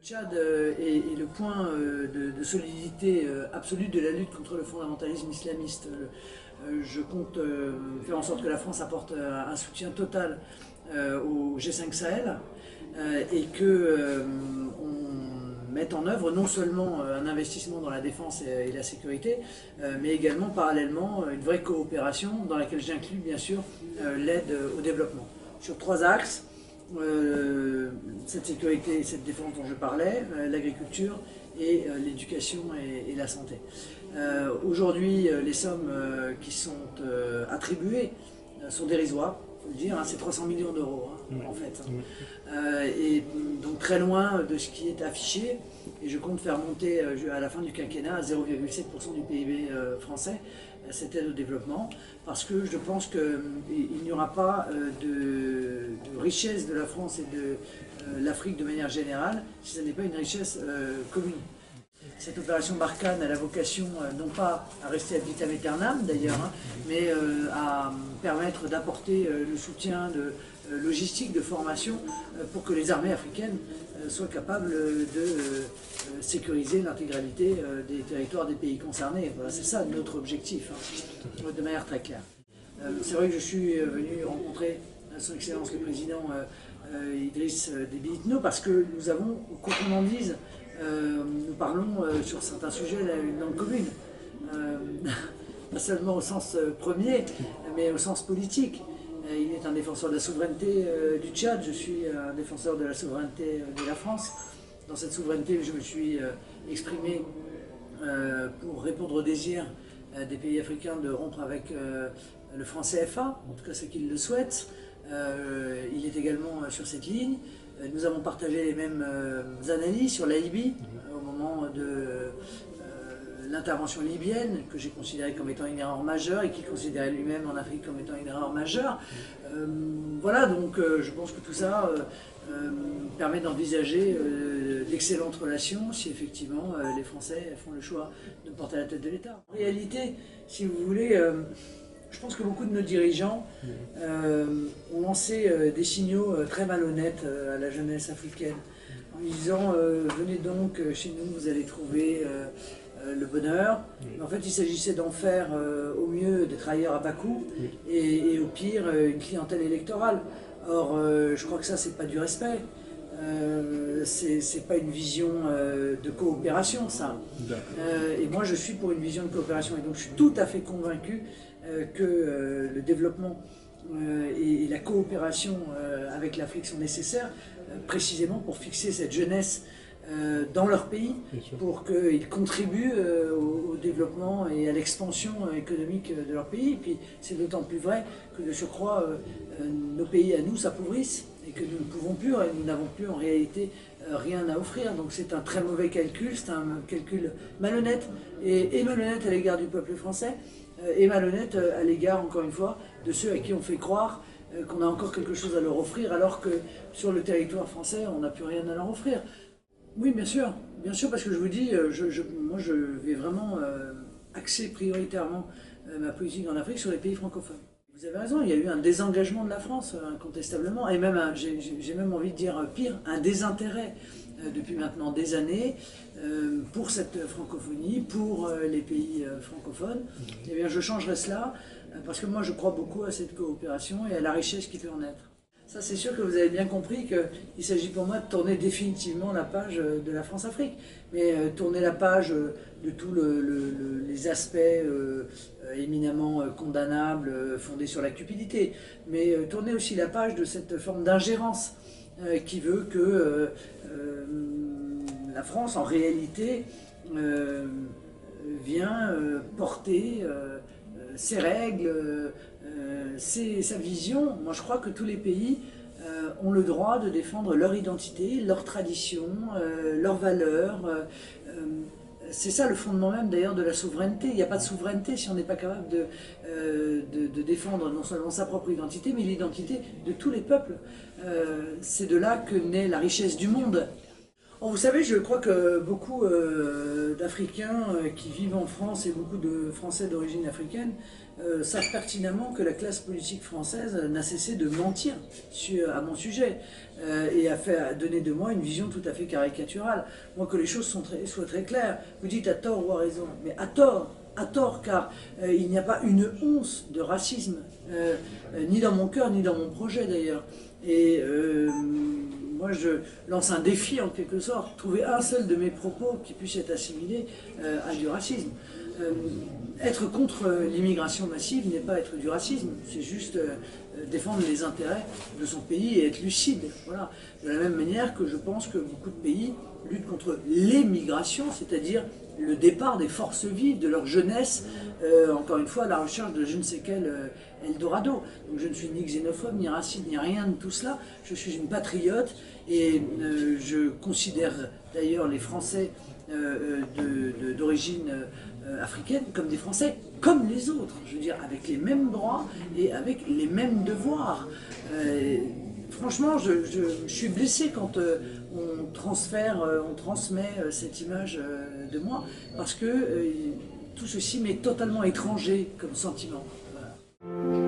Tchad est le point de solidité absolue de la lutte contre le fondamentalisme islamiste. Je compte faire en sorte que la France apporte un soutien total au G5 Sahel et qu'on mette en œuvre non seulement un investissement dans la défense et la sécurité, mais également parallèlement une vraie coopération dans laquelle j'inclus bien sûr l'aide au développement. Sur 3 axes. Cette sécurité et cette défense dont je parlais, l'agriculture et l'éducation et la santé. Aujourd'hui, les sommes qui sont attribuées sont dérisoires, il faut le dire, hein, c'est 300 millions d'euros en fait. Et donc très loin de ce qui est affiché, et je compte faire monter à la fin du quinquennat à 0,7% du PIB français cette aide au développement, parce que je pense qu'il n'y aura pas de richesse de la France et de l'Afrique de manière générale si ce n'est pas une richesse commune. Cette opération Barkhane a la vocation non pas à rester ad vitam aeternam d'ailleurs, hein, mais à permettre d'apporter le soutien logistique, de formation, pour que les armées africaines soient capables de sécuriser l'intégralité des territoires des pays concernés. Voilà, c'est ça notre objectif, hein, de manière très claire. C'est vrai que je suis venu rencontrer son Excellence le Président Idriss Déby Itno parce que nous avons, quoi qu'on en dise, nous parlons sur certains sujets une langue commune, pas seulement au sens premier, mais au sens politique. Il est un défenseur de la souveraineté du Tchad, je suis un défenseur de la souveraineté de la France. Dans cette souveraineté, je me suis exprimé pour répondre aux désirs des pays africains de rompre avec le franc CFA, en tout cas ceux qui le souhaitent. Il est également sur cette ligne. Nous avons partagé les mêmes analyses sur la Libye au moment de l'intervention libyenne, que j'ai considérée comme étant une erreur majeure et qu'il considérait lui-même en Afrique comme étant une erreur majeure. Voilà, donc je pense que tout ça permet d'envisager d'excellentes relations si effectivement les Français font le choix de porter la tête de l'État. En réalité, si vous voulez, je pense que beaucoup de nos dirigeants ont lancé des signaux très malhonnêtes à la jeunesse africaine en disant venez donc chez nous, vous allez trouver le bonheur. Mais en fait, il s'agissait d'en faire au mieux des travailleurs à bas coût et au pire une clientèle électorale. Or, je crois que ça, c'est pas du respect. C'est pas une vision de coopération, ça. Et moi, je suis pour une vision de coopération. Et donc, je suis tout à fait convaincu que le développement et la coopération avec l'Afrique sont nécessaires, précisément pour fixer cette jeunesse dans leur pays, pour qu'ils contribuent au développement et à l'expansion économique de leur pays. Et puis c'est d'autant plus vrai que de surcroît, nos pays à nous s'appauvrissent et que nous ne pouvons plus, et nous n'avons plus en réalité rien à offrir. Donc c'est un très mauvais calcul, c'est un calcul malhonnête, et malhonnête à l'égard du peuple français, et malhonnête à l'égard, encore une fois, de ceux à qui on fait croire qu'on a encore quelque chose à leur offrir, alors que sur le territoire français, on n'a plus rien à leur offrir. Oui, bien sûr, parce que je vous dis, moi je vais vraiment axer prioritairement ma politique en Afrique sur les pays francophones. Vous avez raison, il y a eu un désengagement de la France, incontestablement, et même, j'ai même envie de dire pire, un désintérêt depuis maintenant des années pour cette francophonie, pour les pays francophones. Eh bien, je changerai cela, parce que moi je crois beaucoup à cette coopération et à la richesse qui peut en être. Ça, c'est sûr que vous avez bien compris qu'il s'agit pour moi de tourner définitivement la page de la France-Afrique. Mais tourner la page de tous les aspects éminemment condamnables, fondés sur la cupidité. Mais tourner aussi la page de cette forme d'ingérence qui veut que la France, en réalité, vient porter ses règles, sa vision. Moi je crois que tous les pays ont le droit de défendre leur identité, leur tradition, leurs valeurs. C'est ça le fondement même d'ailleurs de la souveraineté. Il n'y a pas de souveraineté si on n'est pas capable de défendre non seulement sa propre identité, mais l'identité de tous les peuples. C'est de là que naît la richesse du monde. Oh, vous savez, je crois que beaucoup d'Africains qui vivent en France et beaucoup de Français d'origine africaine savent pertinemment que la classe politique française n'a cessé de mentir à mon sujet et a donné de moi une vision tout à fait caricaturale. Moi, que les choses soient très claires. Vous dites à tort ou à raison, mais à tort, car il n'y a pas une once de racisme, ni dans mon cœur, ni dans mon projet d'ailleurs. Et moi, je lance un défi en quelque sorte, trouver un seul de mes propos qui puisse être assimilé à du racisme. Être contre l'immigration massive n'est pas être du racisme, c'est juste défendre les intérêts de son pays et être lucide. Voilà. De la même manière que je pense que beaucoup de pays luttent contre l'émigration, c'est-à-dire le départ des forces vives de leur jeunesse, encore une fois à la recherche de je ne sais quel Eldorado. Donc je ne suis ni xénophobe, ni raciste, ni rien de tout cela. Je suis une patriote et je considère d'ailleurs les Français d'origine africaine comme des Français comme les autres, je veux dire avec les mêmes droits et avec les mêmes devoirs. Franchement, je suis blessé quand on transmet cette image de moi, parce que tout ceci m'est totalement étranger comme sentiment. Voilà.